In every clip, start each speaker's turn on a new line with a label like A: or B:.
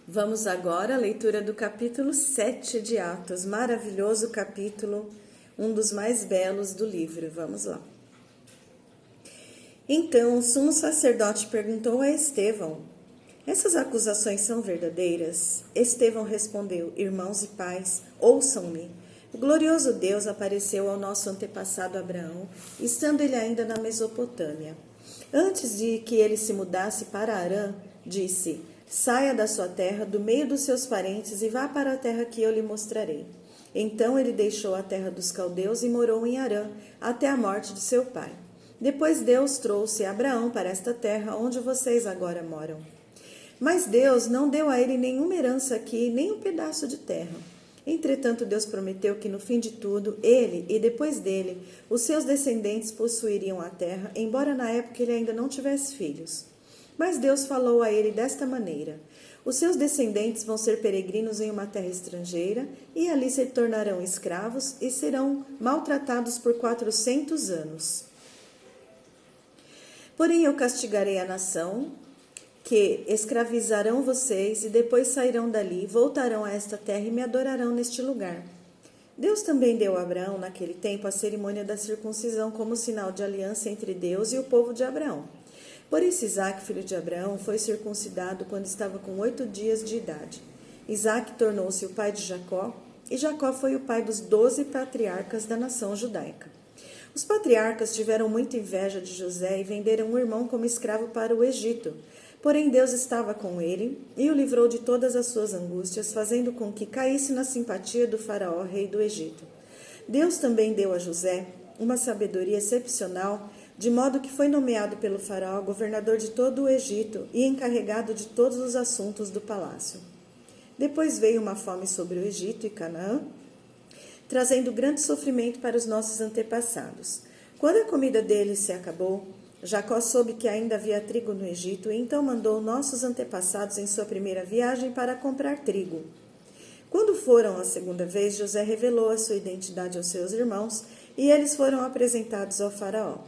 A: Vamos agora à leitura do capítulo 7 de Atos, maravilhoso capítulo, um dos mais belos do livro. Vamos lá. Então o sumo sacerdote perguntou a Estevão: essas acusações são verdadeiras? Estevão respondeu: irmãos e pais, ouçam-me. O glorioso Deus apareceu ao nosso antepassado Abraão, estando ele ainda na Mesopotâmia. Antes de que ele se mudasse para Harã, disse: saia da sua terra, do meio dos seus parentes, e vá para a terra que eu lhe mostrarei. Então ele deixou a terra dos caldeus e morou em Harã, até a morte de seu pai. Depois Deus trouxe Abraão para esta terra, onde vocês agora moram. Mas Deus não deu a ele nenhuma herança aqui, nem um pedaço de terra. Entretanto, Deus prometeu que no fim de tudo, ele e depois dele, os seus descendentes possuiriam a terra, embora na época ele ainda não tivesse filhos. Mas Deus falou a ele desta maneira: os seus descendentes vão ser peregrinos em uma terra estrangeira, e ali se tornarão escravos e serão maltratados por 400 anos. Porém eu castigarei a nação que escravizarão vocês, e depois sairão dali, voltarão a esta terra e me adorarão neste lugar. Deus também deu a Abraão, naquele tempo, a cerimônia da circuncisão como sinal de aliança entre Deus e o povo de Abraão. Por isso Isaque, filho de Abraão, foi circuncidado quando estava com 8 dias de idade. Isaque tornou-se o pai de Jacó, e Jacó foi o pai dos 12 patriarcas da nação judaica. Os patriarcas tiveram muita inveja de José e venderam o irmão como escravo para o Egito. Porém, Deus estava com ele e o livrou de todas as suas angústias, fazendo com que caísse na simpatia do faraó, rei do Egito. Deus também deu a José uma sabedoria excepcional, de modo que foi nomeado pelo faraó governador de todo o Egito e encarregado de todos os assuntos do palácio. Depois veio uma fome sobre o Egito e Canaã, trazendo grande sofrimento para os nossos antepassados. Quando a comida deles se acabou, Jacó soube que ainda havia trigo no Egito, e então mandou nossos antepassados em sua primeira viagem para comprar trigo. Quando foram a segunda vez, José revelou a sua identidade aos seus irmãos, e eles foram apresentados ao faraó.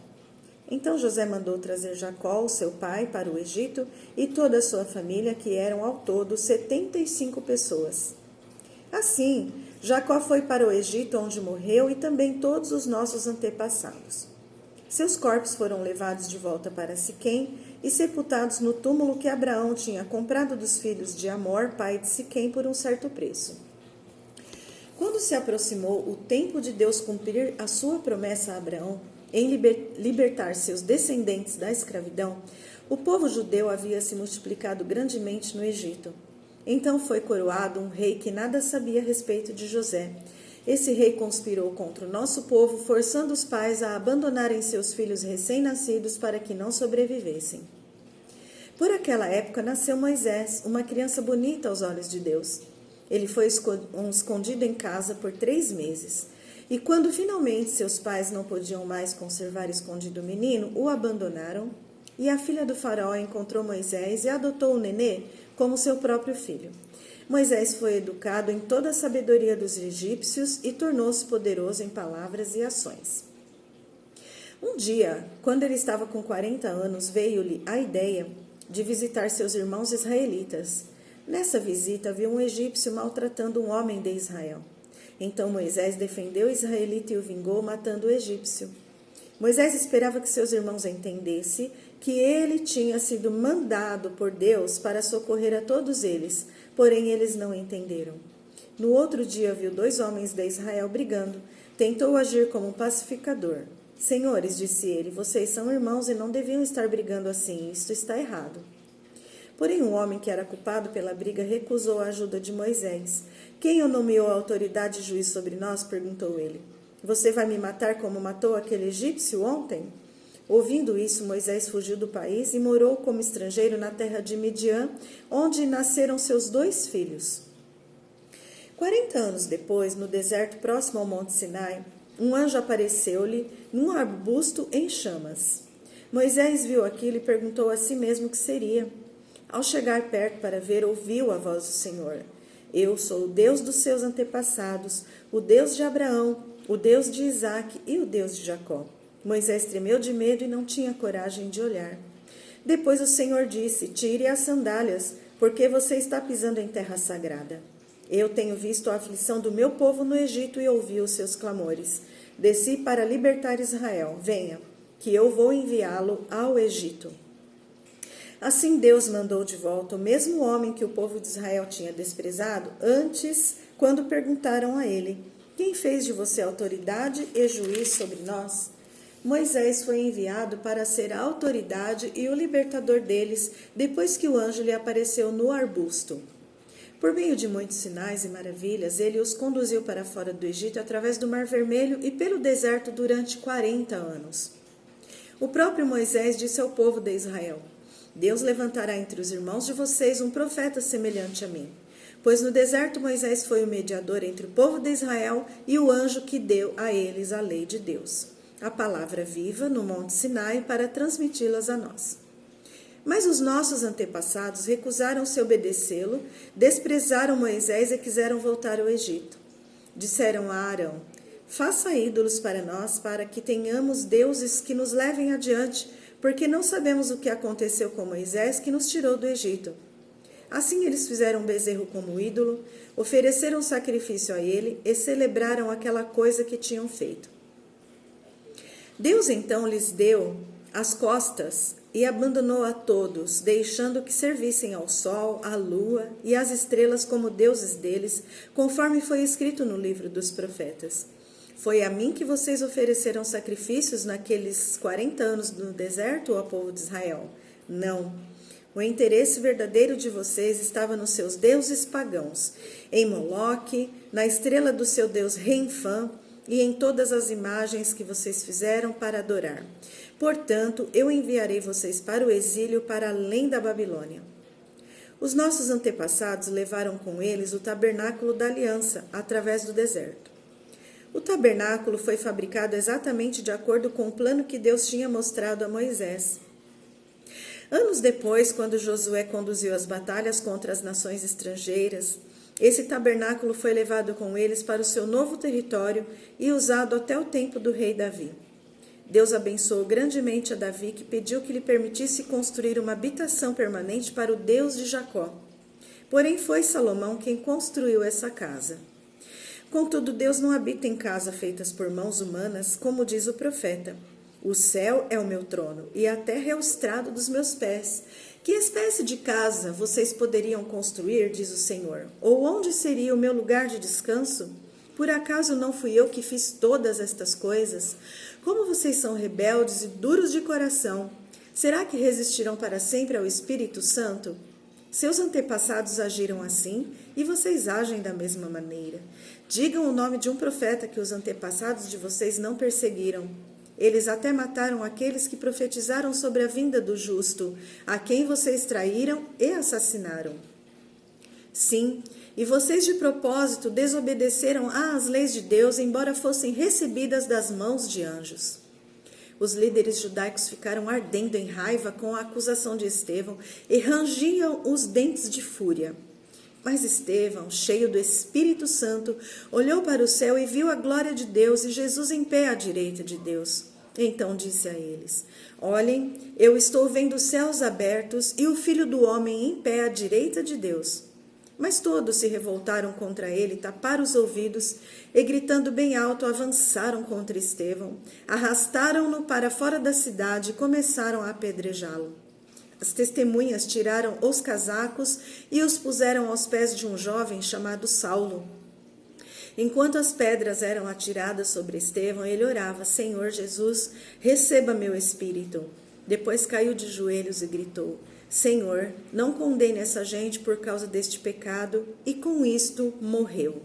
A: Então José mandou trazer Jacó, seu pai, para o Egito, e toda a sua família, que eram ao todo 75 pessoas. Assim, Jacó foi para o Egito, onde morreu, e também todos os nossos antepassados. Seus corpos foram levados de volta para Siquém e sepultados no túmulo que Abraão tinha comprado dos filhos de Amor, pai de Siquém, por um certo preço. Quando se aproximou o tempo de Deus cumprir a sua promessa a Abraão, em libertar seus descendentes da escravidão, o povo judeu havia se multiplicado grandemente no Egito. Então foi coroado um rei que nada sabia a respeito de José. Esse rei conspirou contra o nosso povo, forçando os pais a abandonarem seus filhos recém-nascidos para que não sobrevivessem. Por aquela época nasceu Moisés, uma criança bonita aos olhos de Deus. Ele foi escondido em casa por 3 meses. E quando finalmente seus pais não podiam mais conservar escondido o menino, o abandonaram, e a filha do faraó encontrou Moisés e adotou o nenê como seu próprio filho. Moisés foi educado em toda a sabedoria dos egípcios e tornou-se poderoso em palavras e ações. Um dia, quando ele estava com 40 anos, veio-lhe a ideia de visitar seus irmãos israelitas. Nessa visita, viu um egípcio maltratando um homem de Israel. Então Moisés defendeu o israelita e o vingou, matando o egípcio. Moisés esperava que seus irmãos entendessem que ele tinha sido mandado por Deus para socorrer a todos eles, porém eles não entenderam. No outro dia viu 2 homens de Israel brigando. Tentou agir como um pacificador. Senhores, disse ele, vocês são irmãos e não deviam estar brigando assim, isto está errado. Porém um homem que era culpado pela briga recusou a ajuda de Moisés. Quem o nomeou autoridade e juiz sobre nós? Perguntou ele. Você vai me matar como matou aquele egípcio ontem? Ouvindo isso, Moisés fugiu do país e morou como estrangeiro na terra de Midian, onde nasceram seus 2 filhos. 40 anos depois, no deserto próximo ao Monte Sinai, um anjo apareceu-lhe num arbusto em chamas. Moisés viu aquilo e perguntou a si mesmo o que seria. Ao chegar perto para ver, ouviu a voz do Senhor. Eu sou o Deus dos seus antepassados, o Deus de Abraão, o Deus de Isaque e o Deus de Jacó. Moisés tremeu de medo e não tinha coragem de olhar. Depois o Senhor disse, tire as sandálias, porque você está pisando em terra sagrada. Eu tenho visto a aflição do meu povo no Egito e ouvi os seus clamores. Desci para libertar Israel. Venha, que eu vou enviá-lo ao Egito. Assim Deus mandou de volta o mesmo homem que o povo de Israel tinha desprezado antes, quando perguntaram a ele: quem fez de você autoridade e juiz sobre nós? Moisés foi enviado para ser a autoridade e o libertador deles, depois que o anjo lhe apareceu no arbusto. Por meio de muitos sinais e maravilhas, ele os conduziu para fora do Egito através do Mar Vermelho e pelo deserto durante 40 anos. O próprio Moisés disse ao povo de Israel: Deus levantará entre os irmãos de vocês um profeta semelhante a mim. Pois no deserto Moisés foi o mediador entre o povo de Israel e o anjo que deu a eles a lei de Deus, a palavra viva no Monte Sinai para transmiti-las a nós. Mas os nossos antepassados recusaram-se a obedecê-lo, desprezaram Moisés e quiseram voltar ao Egito. Disseram a Arão: faça ídolos para nós, para que tenhamos deuses que nos levem adiante, porque não sabemos o que aconteceu com Moisés, que nos tirou do Egito. Assim eles fizeram um bezerro como ídolo, ofereceram sacrifício a ele e celebraram aquela coisa que tinham feito. Deus então lhes deu as costas e abandonou a todos, deixando que servissem ao sol, à lua e às estrelas como deuses deles, conforme foi escrito no livro dos profetas. Foi a mim que vocês ofereceram sacrifícios naqueles 40 anos no deserto, ó povo de Israel? Não. O interesse verdadeiro de vocês estava nos seus deuses pagãos, em Moloque, na estrela do seu deus Renfã e em todas as imagens que vocês fizeram para adorar. Portanto, eu enviarei vocês para o exílio para além da Babilônia. Os nossos antepassados levaram com eles o tabernáculo da aliança através do deserto. O tabernáculo foi fabricado exatamente de acordo com o plano que Deus tinha mostrado a Moisés. Anos depois, quando Josué conduziu as batalhas contra as nações estrangeiras, esse tabernáculo foi levado com eles para o seu novo território e usado até o tempo do rei Davi. Deus abençoou grandemente a Davi, que pediu que lhe permitisse construir uma habitação permanente para o Deus de Jacó. Porém, foi Salomão quem construiu essa casa. Contudo, Deus não habita em casas feitas por mãos humanas, como diz o profeta. O céu é o meu trono e a terra é o estrado dos meus pés. Que espécie de casa vocês poderiam construir, diz o Senhor? Ou onde seria o meu lugar de descanso? Por acaso não fui eu que fiz todas estas coisas? Como vocês são rebeldes e duros de coração, será que resistirão para sempre ao Espírito Santo? Seus antepassados agiram assim e vocês agem da mesma maneira. Digam o nome de um profeta que os antepassados de vocês não perseguiram. Eles até mataram aqueles que profetizaram sobre a vinda do justo, a quem vocês traíram e assassinaram. Sim, e vocês de propósito desobedeceram às leis de Deus, embora fossem recebidas das mãos de anjos. Os líderes judaicos ficaram ardendo em raiva com a acusação de Estevão e rangiam os dentes de fúria. Mas Estevão, cheio do Espírito Santo, olhou para o céu e viu a glória de Deus e Jesus em pé à direita de Deus. Então disse a eles: olhem, eu estou vendo os céus abertos e o Filho do Homem em pé à direita de Deus. Mas todos se revoltaram contra ele, taparam os ouvidos e, gritando bem alto, avançaram contra Estevão, arrastaram-no para fora da cidade e começaram a apedrejá-lo. As testemunhas tiraram os casacos e os puseram aos pés de um jovem chamado Saulo. Enquanto as pedras eram atiradas sobre Estevão, ele orava: Senhor Jesus, receba meu espírito. Depois caiu de joelhos e gritou: Senhor, não condene essa gente por causa deste pecado, e com isto morreu.